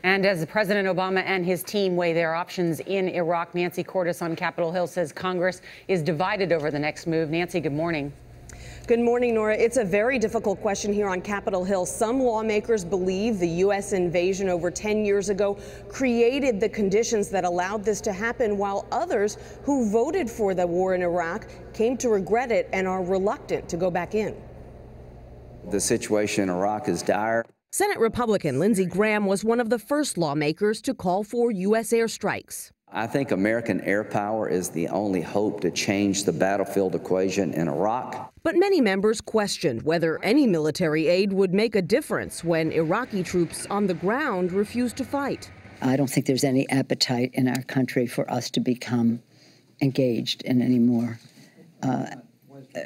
And as President Obama and his team weigh their options in Iraq, Nancy Cordes on Capitol Hill says Congress is divided over the next move. Nancy, good morning. Good morning, Nora. It's a very difficult question here on Capitol Hill. Some lawmakers believe the U.S. invasion over 10 years ago created the conditions that allowed this to happen, while others who voted for the war in Iraq came to regret it and are reluctant to go back in. The situation in Iraq is dire. Senate Republican Lindsey Graham was one of the first lawmakers to call for U.S. airstrikes. I think American air power is the only hope to change the battlefield equation in Iraq. But many members questioned whether any military aid would make a difference when Iraqi troops on the ground refused to fight. I don't think there's any appetite in our country for us to become engaged in any more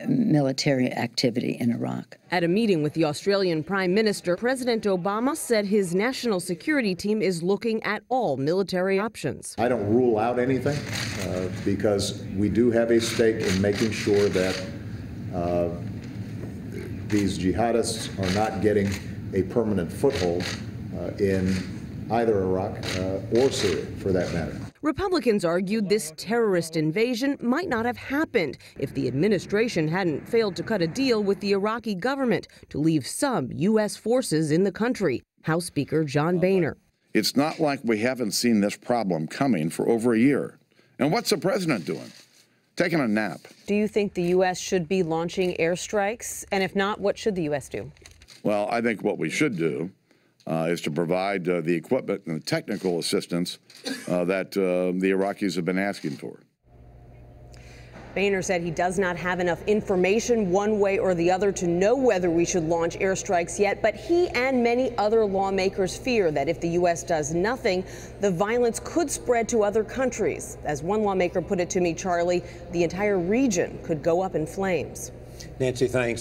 military activity in Iraq. At a meeting with the Australian Prime Minister, President Obama said his national security team is looking at all military options. I don't rule out anything because we do have a stake in making sure that these jihadists are not getting a permanent foothold in either Iraq or Syria, for that matter. Republicans argued this terrorist invasion might not have happened if the administration hadn't failed to cut a deal with the Iraqi government to leave some U.S. forces in the country. House Speaker John Boehner. It's not like we haven't seen this problem coming for over a year. And what's the president doing? Taking a nap. Do you think the U.S. should be launching airstrikes? And if not, what should the U.S. do? Well, I think what we should do is to provide the equipment and the technical assistance that the Iraqis have been asking for. Boehner said he does not have enough information one way or the other to know whether we should launch airstrikes yet, but he and many other lawmakers fear that if the U.S. does nothing, the violence could spread to other countries. As one lawmaker put it to me, Charlie, the entire region could go up in flames. Nancy, thanks.